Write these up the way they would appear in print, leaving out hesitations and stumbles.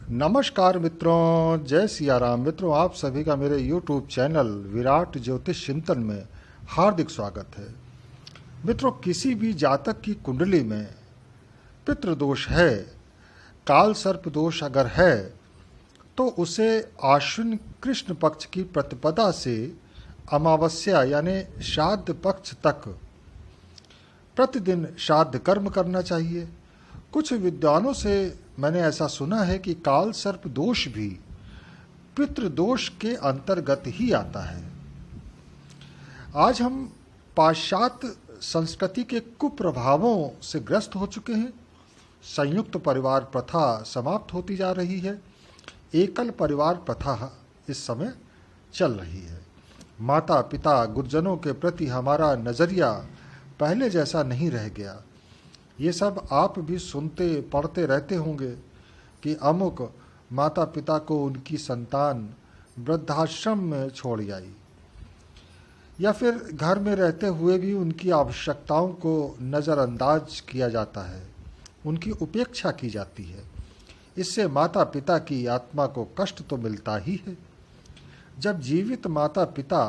नमस्कार मित्रों, जय सिया राम। मित्रों, आप सभी का मेरे YouTube चैनल विराट ज्योतिष चिंतन में हार्दिक स्वागत है। मित्रों, किसी भी जातक की कुंडली में पितृदोष है, काल सर्प दोष अगर है, तो उसे आश्विन कृष्ण पक्ष की प्रतिपदा से अमावस्या यानी श्राद्ध पक्ष तक प्रतिदिन श्राद्ध कर्म करना चाहिए। कुछ विद्वानों से मैंने ऐसा सुना है कि काल सर्प दोष भी पितृदोष के अंतर्गत ही आता है। आज हम पाश्चात्य संस्कृति के कुप्रभावों से ग्रस्त हो चुके हैं। संयुक्त परिवार प्रथा समाप्त होती जा रही है। एकल परिवार प्रथा इस समय चल रही है। माता पिता गुरुजनों के प्रति हमारा नज़रिया पहले जैसा नहीं रह गया। ये सब आप भी सुनते पढ़ते रहते होंगे कि अमुक माता पिता को उनकी संतान वृद्धाश्रम में छोड़ आई, या फिर घर में रहते हुए भी उनकी आवश्यकताओं को नज़रअंदाज किया जाता है, उनकी उपेक्षा की जाती है। इससे माता पिता की आत्मा को कष्ट तो मिलता ही है। जब जीवित माता पिता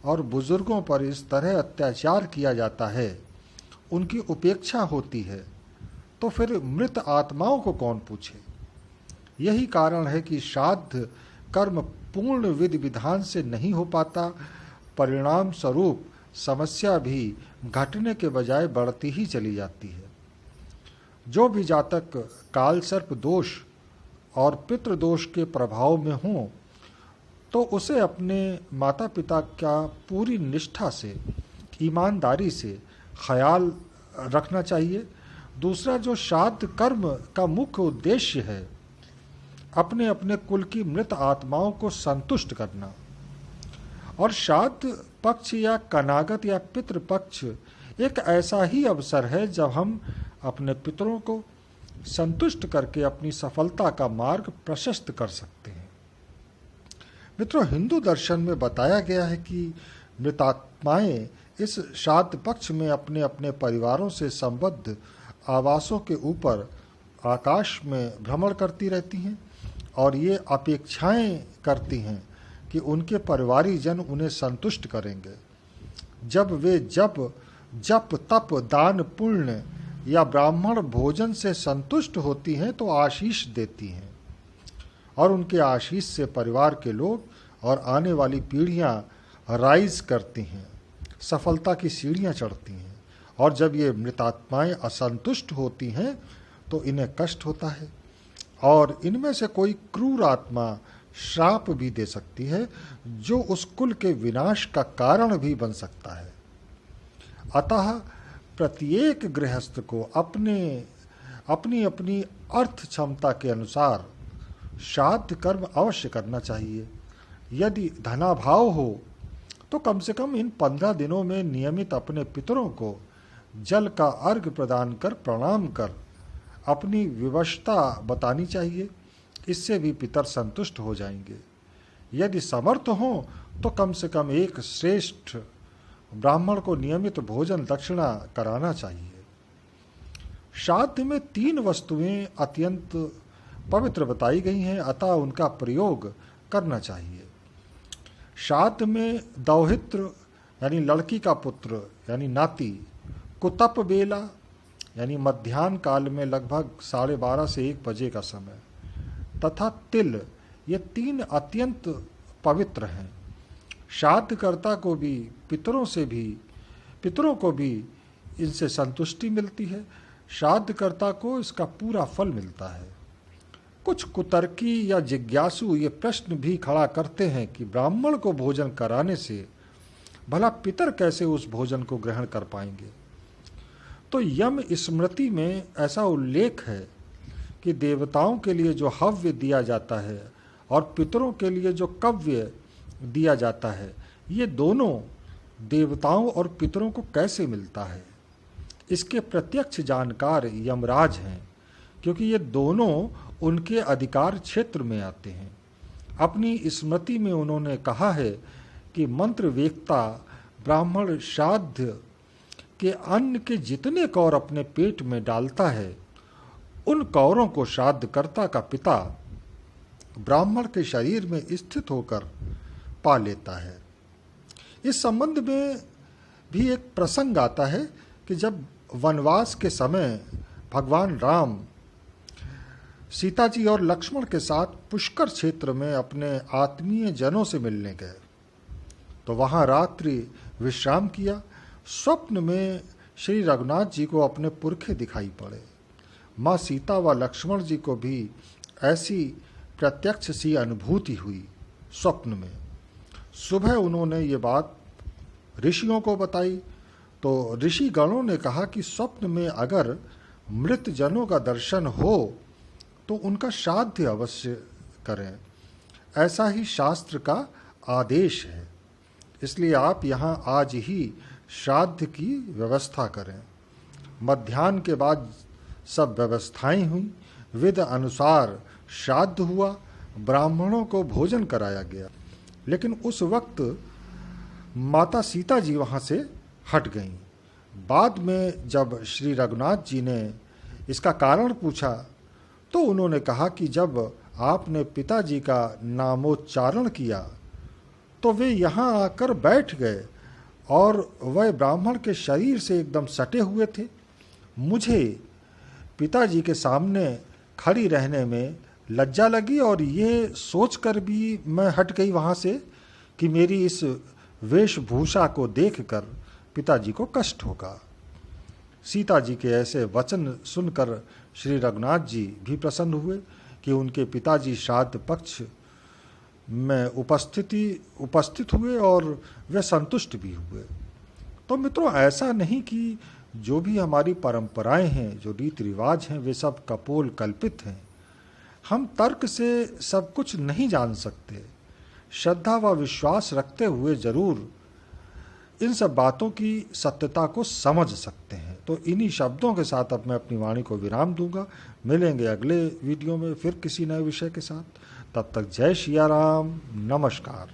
और बुजुर्गों पर इस तरह अत्याचार किया जाता है, उनकी उपेक्षा होती है, तो फिर मृत आत्माओं को कौन पूछे। यही कारण है कि श्राद्ध कर्म पूर्ण विधि विधान से नहीं हो पाता। परिणाम स्वरूप समस्या भी घटने के बजाय बढ़ती ही चली जाती है। जो भी जातक काल सर्प दोष और पितृदोष के प्रभाव में हो, तो उसे अपने माता पिता का पूरी निष्ठा से, ईमानदारी से ख्याल रखना चाहिए। दूसरा, जो श्राद्ध कर्म का मुख्य उद्देश्य है, अपने अपने कुल की मृत आत्माओं को संतुष्ट करना। और श्राद्ध पक्ष या कनागत या पितृ पक्ष एक ऐसा ही अवसर है जब हम अपने पितरों को संतुष्ट करके अपनी सफलता का मार्ग प्रशस्त कर सकते हैं। मित्रों, हिंदू दर्शन में बताया गया है कि मृतात्माएं इस श्राद्ध पक्ष में अपने अपने परिवारों से संबद्ध आवासों के ऊपर आकाश में भ्रमण करती रहती हैं और ये अपेक्षाएं करती हैं कि उनके परिवारी जन उन्हें संतुष्ट करेंगे। जब वे जप तप दान पुण्य या ब्राह्मण भोजन से संतुष्ट होती हैं तो आशीष देती हैं, और उनके आशीष से परिवार के लोग और आने वाली पीढ़ियां राइज करती हैं, सफलता की सीढ़ियां चढ़ती हैं। और जब ये मृतात्माएं असंतुष्ट होती हैं तो इन्हें कष्ट होता है, और इनमें से कोई क्रूर आत्मा श्राप भी दे सकती है, जो उस कुल के विनाश का कारण भी बन सकता है। अतः प्रत्येक गृहस्थ को अपनी अपनी अर्थ क्षमता के अनुसार श्राद्ध कर्म अवश्य करना चाहिए। यदि धनाभाव हो तो कम से कम इन 15 दिनों में नियमित अपने पितरों को जल का अर्घ्य प्रदान कर प्रणाम कर अपनी विवशता बतानी चाहिए। इससे भी पितर संतुष्ट हो जाएंगे। यदि समर्थ हो तो कम से कम एक श्रेष्ठ ब्राह्मण को नियमित भोजन दक्षिणा कराना चाहिए। श्राद्ध में 3 वस्तुएं अत्यंत पवित्र बताई गई हैं, अतः उनका प्रयोग करना चाहिए। श्राद्ध में दौहित्र यानी लड़की का पुत्र यानी नाती, कुतप बेला यानी मध्याह्न काल में लगभग 12:30 से 1 बजे का समय, तथा तिल, ये 3 अत्यंत पवित्र हैं। श्राद्धकर्ता को भी पितरों को भी इनसे संतुष्टि मिलती है। श्राद्धकर्ता को इसका पूरा फल मिलता है। कुछ कुतर्की या जिज्ञासु ये प्रश्न भी खड़ा करते हैं कि ब्राह्मण को भोजन कराने से भला पितर कैसे उस भोजन को ग्रहण कर पाएंगे। तो यम स्मृति में ऐसा उल्लेख है कि देवताओं के लिए जो हव्य दिया जाता है और पितरों के लिए जो कव्य दिया जाता है, ये दोनों देवताओं और पितरों को कैसे मिलता है, इसके प्रत्यक्ष जानकार यमराज हैं, क्योंकि ये दोनों उनके अधिकार क्षेत्र में आते हैं। अपनी स्मृति में उन्होंने कहा है कि मंत्र वेत्ता ब्राह्मण श्राद्ध के अन्न के जितने कौर अपने पेट में डालता है, उन कौरों को श्राद्धकर्ता का पिता ब्राह्मण के शरीर में स्थित होकर पा लेता है। इस संबंध में भी एक प्रसंग आता है कि जब वनवास के समय भगवान राम सीता जी और लक्ष्मण के साथ पुष्कर क्षेत्र में अपने आत्मीय जनों से मिलने गए तो वहां रात्रि विश्राम किया। स्वप्न में श्री रघुनाथ जी को अपने पुरखे दिखाई पड़े। माँ सीता व लक्ष्मण जी को भी ऐसी प्रत्यक्ष सी अनुभूति हुई स्वप्न में। सुबह उन्होंने ये बात ऋषियों को बताई तो ऋषि गणों ने कहा कि स्वप्न में अगर मृत जनों का दर्शन हो तो उनका श्राद्ध अवश्य करें, ऐसा ही शास्त्र का आदेश है। इसलिए आप यहाँ आज ही श्राद्ध की व्यवस्था करें। मध्याह्न के बाद सब व्यवस्थाएं हुई। विधि अनुसार श्राद्ध हुआ, ब्राह्मणों को भोजन कराया गया। लेकिन उस वक्त माता सीता जी वहाँ से हट गईं। बाद में जब श्री रघुनाथ जी ने इसका कारण पूछा तो उन्होंने कहा कि जब आपने पिताजी का नामोच्चारण किया तो वे यहाँ आकर बैठ गए और वह ब्राह्मण के शरीर से एकदम सटे हुए थे। मुझे पिताजी के सामने खड़ी रहने में लज्जा लगी और ये सोचकर भी मैं हट गई वहाँ से कि मेरी इस वेशभूषा को देखकर पिताजी को कष्ट होगा। सीता जी के ऐसे वचन सुनकर श्री रघुनाथ जी भी प्रसन्न हुए कि उनके पिताजी श्राद्ध पक्ष में उपस्थित हुए और वे संतुष्ट भी हुए। तो मित्रों, ऐसा नहीं कि जो भी हमारी परंपराएं हैं, जो रीति रिवाज हैं, वे सब कपोल कल्पित हैं। हम तर्क से सब कुछ नहीं जान सकते। श्रद्धा व विश्वास रखते हुए जरूर इन सब बातों की सत्यता को समझ सकते हैं। तो इन्हीं शब्दों के साथ अब मैं अपनी वाणी को विराम दूंगा। मिलेंगे अगले वीडियो में फिर किसी नए विषय के साथ। तब तक जय सिया राम, नमस्कार।